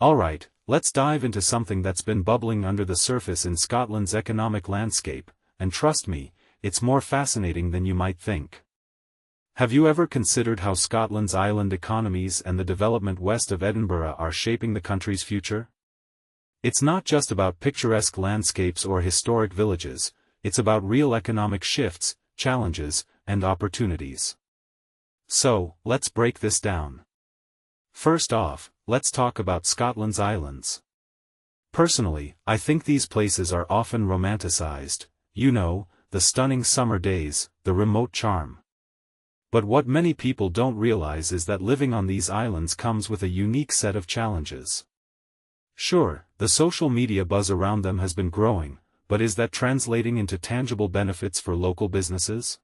Alright, let's dive into something that's been bubbling under the surface in Scotland's economic landscape, and trust me, it's more fascinating than you might think. Have you ever considered how Scotland's island economies and the development west of Edinburgh are shaping the country's future? It's not just about picturesque landscapes or historic villages, it's about real economic shifts, challenges, and opportunities. So, let's break this down. First off, let's talk about Scotland's islands. Personally, I think these places are often romanticized, the stunning summer days, the remote charm. But what many people don't realize is that living on these islands comes with a unique set of challenges. Sure, the social media buzz around them has been growing, but is that translating into tangible benefits for local businesses?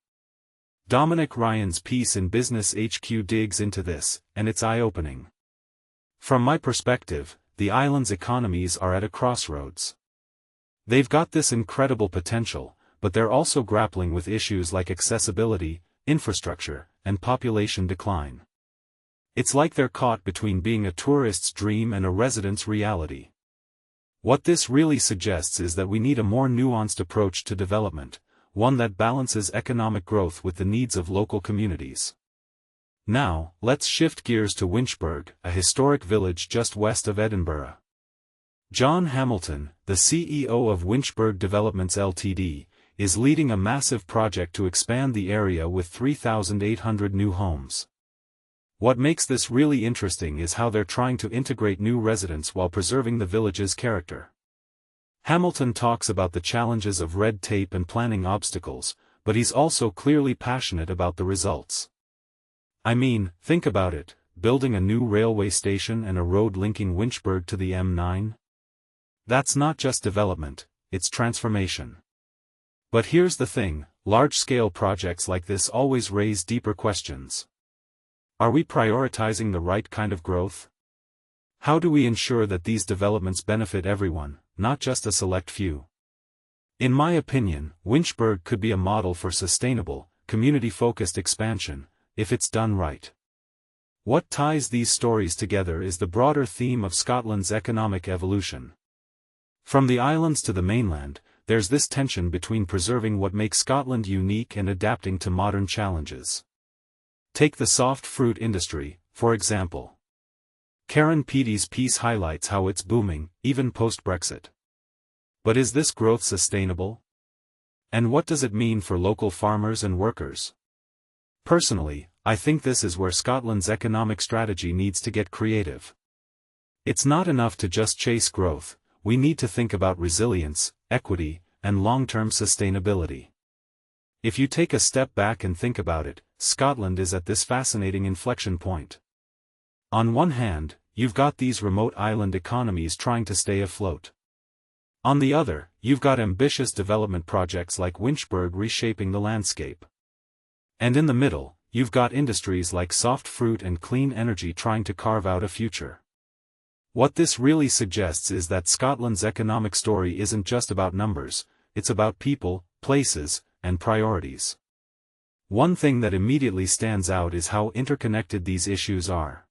Dominic Ryan's piece in Business HQ digs into this, and it's eye-opening. From my perspective, the island's economies are at a crossroads. They've got this incredible potential, but they're also grappling with issues like accessibility, infrastructure, and population decline. It's like they're caught between being a tourist's dream and a resident's reality. What this really suggests is that we need a more nuanced approach to development, one that balances economic growth with the needs of local communities. Now, let's shift gears to Winchburgh, a historic village just west of Edinburgh. John Hamilton, the CEO of Winchburgh Developments Ltd, is leading a massive project to expand the area with 3,800 new homes. What makes this really interesting is how they're trying to integrate new residents while preserving the village's character. Hamilton talks about the challenges of red tape and planning obstacles, but he's also clearly passionate about the results. I mean, think about it, building a new railway station and a road linking Winchburgh to the M9? That's not just development, it's transformation. But here's the thing, large-scale projects like this always raise deeper questions. Are we prioritizing the right kind of growth? How do we ensure that these developments benefit everyone, not just a select few? In my opinion, Winchburgh could be a model for sustainable, community-focused expansion, if it's done right. What ties these stories together is the broader theme of Scotland's economic evolution. From the islands to the mainland, there's this tension between preserving what makes Scotland unique and adapting to modern challenges. Take the soft fruit industry, for example. Karen Peaty's piece highlights how it's booming, even post-Brexit. But is this growth sustainable? And what does it mean for local farmers and workers? Personally, I think this is where Scotland's economic strategy needs to get creative. It's not enough to just chase growth, we need to think about resilience, equity, and long-term sustainability. If you take a step back and think about it, Scotland is at this fascinating inflection point. On one hand, you've got these remote island economies trying to stay afloat. On the other, you've got ambitious development projects like Winchburgh reshaping the landscape. And in the middle, you've got industries like soft fruit and clean energy trying to carve out a future. What this really suggests is that Scotland's economic story isn't just about numbers, it's about people, places, and priorities. One thing that immediately stands out is how interconnected these issues are.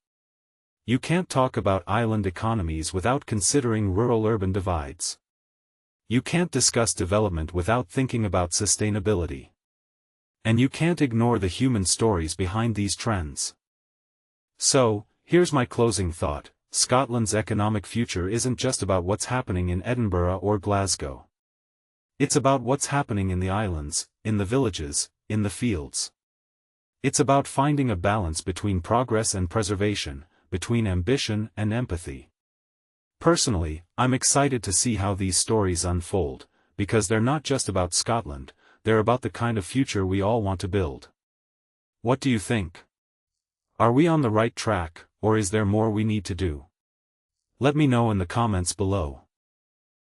You can't talk about island economies without considering rural-urban divides. You can't discuss development without thinking about sustainability. And you can't ignore the human stories behind these trends. So, here's my closing thought. Scotland's economic future isn't just about what's happening in Edinburgh or Glasgow. It's about what's happening in the islands, in the villages, in the fields. It's about finding a balance between progress and preservation, between ambition and empathy. Personally, I'm excited to see how these stories unfold, because they're not just about Scotland, they're about the kind of future we all want to build. What do you think? Are we on the right track, or is there more we need to do? Let me know in the comments below.